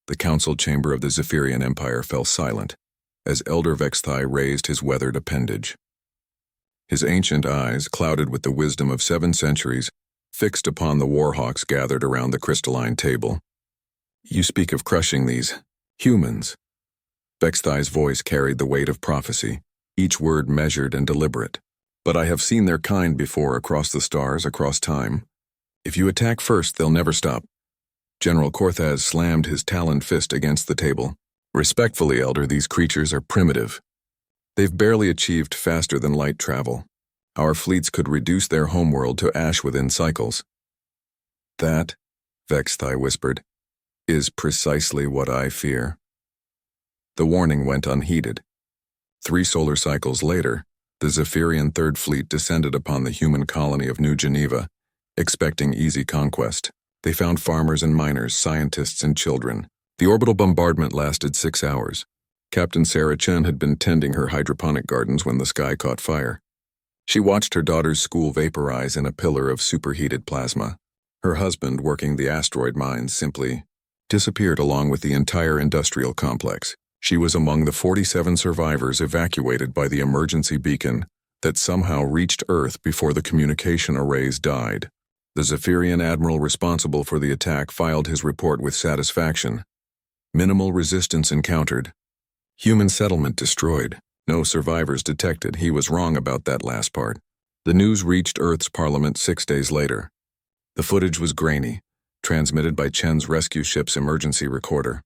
The council chamber of the Zephyrian Empire fell silent as Elder Vexthai raised his weathered appendage. His ancient eyes, clouded with the wisdom of 7 centuries, fixed upon the warhawks gathered around the crystalline table. You speak of crushing these humans. Vexthai's voice carried the weight of prophecy, each word measured and deliberate. But I have seen their kind before across the stars, across time. If you attack first, they'll never stop. General Korthaz slammed his taloned fist against the table. Respectfully, Elder, these creatures are primitive. They've barely achieved faster than light travel. Our fleets could reduce their homeworld to ash within cycles. That, Vexthai whispered, is precisely what I fear. The warning went unheeded. 3 solar cycles later, the Zephyrian Third Fleet descended upon the human colony of New Geneva, expecting easy conquest. They found farmers and miners, scientists and children. The orbital bombardment lasted 6 hours. Captain Sarah Chen had been tending her hydroponic gardens when the sky caught fire. She watched her daughter's school vaporize in a pillar of superheated plasma. Her husband, working the asteroid mines, simply disappeared along with the entire industrial complex. She was among the 47 survivors evacuated by the emergency beacon that somehow reached Earth before the communication arrays died. The Zephyrian admiral responsible for the attack filed his report with satisfaction. Minimal resistance encountered. Human settlement destroyed. No survivors detected. He was wrong about that last part. The news reached Earth's parliament 6 days later. The footage was grainy, transmitted by Chen's rescue ship's emergency recorder.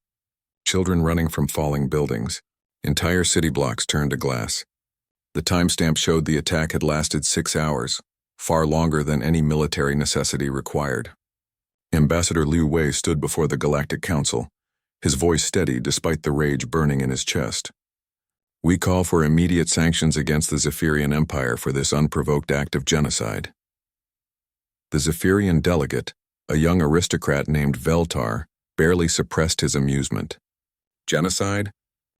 Children running from falling buildings. Entire city blocks turned to glass. The timestamp showed the attack had lasted 6 hours, far longer than any military necessity required. Ambassador Liu Wei stood before the Galactic Council, his voice steady despite the rage burning in his chest. We call for immediate sanctions against the Zephyrian Empire for this unprovoked act of genocide. The Zephyrian delegate, a young aristocrat named Veltar, barely suppressed his amusement. Genocide?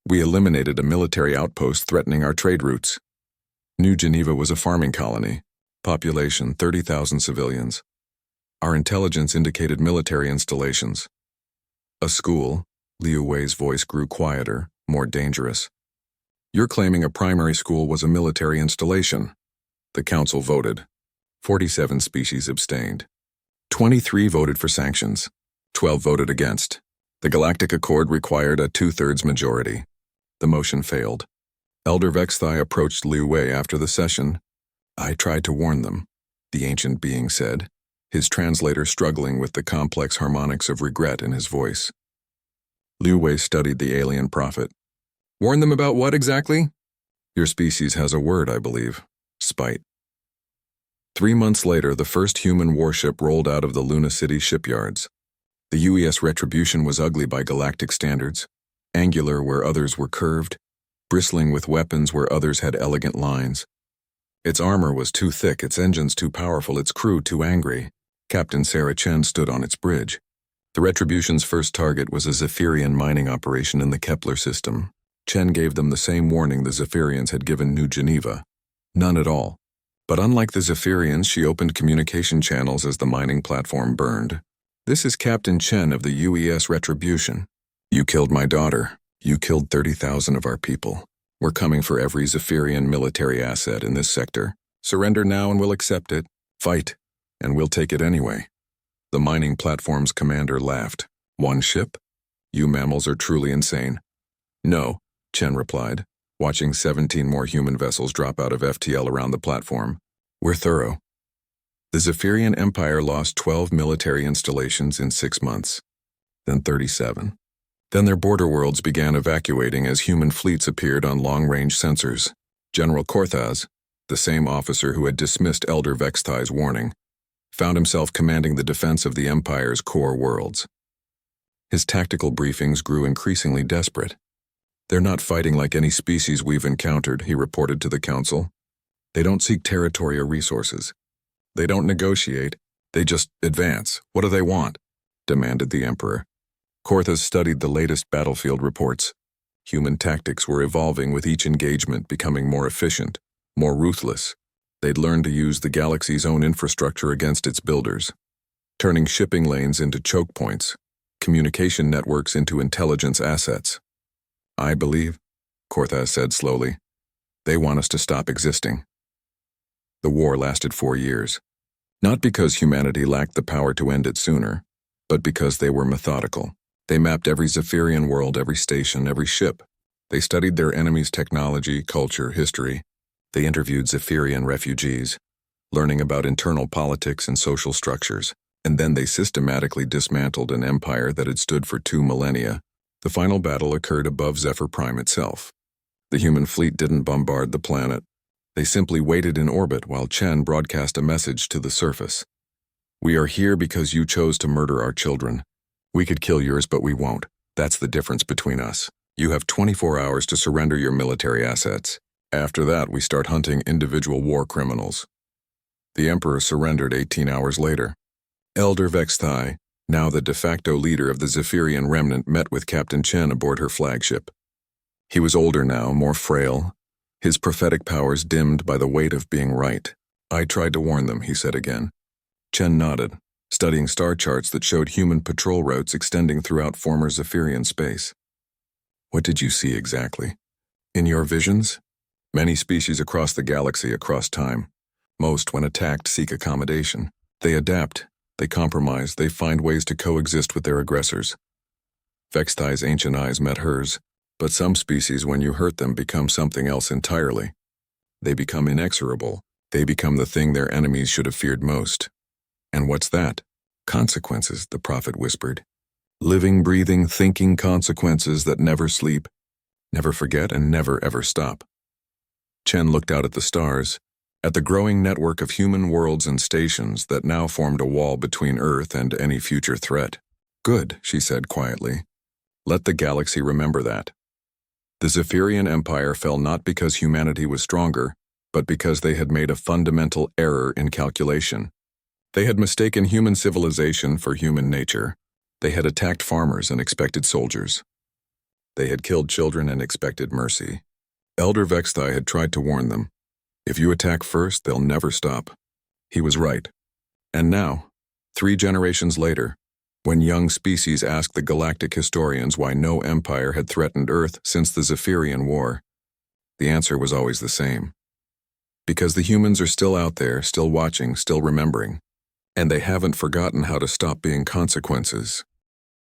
We eliminated a military outpost threatening our trade routes. New Geneva was a farming colony. Population 30,000 civilians. Our intelligence indicated military installations. A school. Liu Wei's voice grew quieter, more dangerous. You're claiming a primary school was a military installation. The council voted. 47 species abstained. 23 voted for sanctions. 12 voted against. The Galactic Accord required a 2/3 majority. The motion failed. Elder Vexthai approached Liu Wei after the session. I tried to warn them, the ancient being said, his translator struggling with the complex harmonics of regret in his voice. Liu Wei studied the alien prophet. Warn them about what exactly? Your species has a word, I believe. Spite. 3 months later, the first human warship rolled out of the Luna City shipyards. The UES Retribution was ugly by galactic standards, angular where others were curved, bristling with weapons where others had elegant lines. Its armor was too thick, its engines too powerful, its crew too angry. Captain Sarah Chen stood on its bridge. The Retribution's first target was a Zephyrian mining operation in the Kepler system. Chen gave them the same warning the Zephyrians had given New Geneva. None at all. But unlike the Zephyrians, she opened communication channels as the mining platform burned. This is Captain Chen of the UES Retribution. You killed my daughter. You killed 30,000 of our people. We're coming for every Zephyrian military asset in this sector. Surrender now and we'll accept it. Fight, and we'll take it anyway. The mining platform's commander laughed. One ship? You mammals are truly insane. No, Chen replied, watching 17 more human vessels drop out of FTL around the platform. We're thorough. The Zephyrian Empire lost 12 military installations in 6 months, then 37. Then their border worlds began evacuating as human fleets appeared on long-range sensors. General Korthaz, the same officer who had dismissed Elder Vexthai's warning, found himself commanding the defense of the Empire's core worlds. His tactical briefings grew increasingly desperate. They're not fighting like any species we've encountered, he reported to the council. They don't seek territory or resources. They don't negotiate. They just advance. What do they want? Demanded the Emperor. Korthaz studied the latest battlefield reports. Human tactics were evolving with each engagement, becoming more efficient, more ruthless. They'd learned to use the galaxy's own infrastructure against its builders, turning shipping lanes into choke points, communication networks into intelligence assets. I believe, Korthas said slowly, they want us to stop existing. The war lasted 4 years. Not because humanity lacked the power to end it sooner, but because they were methodical. They mapped every Zephyrian world, every station, every ship. They studied their enemies' technology, culture, history. They interviewed Zephyrian refugees, learning about internal politics and social structures. And then they systematically dismantled an empire that had stood for 2 millennia. The final battle occurred above Zephyr Prime itself. The human fleet didn't bombard the planet. They simply waited in orbit while Chen broadcast a message to the surface. We are here because you chose to murder our children. We could kill yours, but we won't. That's the difference between us. You have 24 hours to surrender your military assets. After that, we start hunting individual war criminals. The Emperor surrendered 18 hours later. Elder Vexthai, now the de facto leader of the Zephyrian remnant, met with Captain Chen aboard her flagship. He was older now, more frail, his prophetic powers dimmed by the weight of being right. I tried to warn them, he said again. Chen nodded, studying star charts that showed human patrol routes extending throughout former Zephyrian space. What did you see exactly? In your visions? Many species across the galaxy, across time. Most, when attacked, seek accommodation. They adapt. They compromise, they find ways to coexist with their aggressors. Vexthai's ancient eyes met hers, but some species, when you hurt them, become something else entirely. They become inexorable. They become the thing their enemies should have feared most. And what's that? Consequences, the prophet whispered. Living, breathing, thinking consequences that never sleep, never forget, and never ever stop. Chen looked out at the stars, at the growing network of human worlds and stations that now formed a wall between Earth and any future threat. Good, she said quietly. Let the galaxy remember that. The Zephyrian Empire fell not because humanity was stronger, but because they had made a fundamental error in calculation. They had mistaken human civilization for human nature. They had attacked farmers and expected soldiers. They had killed children and expected mercy. Elder Vexthai had tried to warn them. If you attack first, they'll never stop. He was right. And now, 3 generations later, when young species asked the galactic historians why no empire had threatened Earth since the Zephyrian War, the answer was always the same. Because the humans are still out there, still watching, still remembering, and they haven't forgotten how to stop being consequences.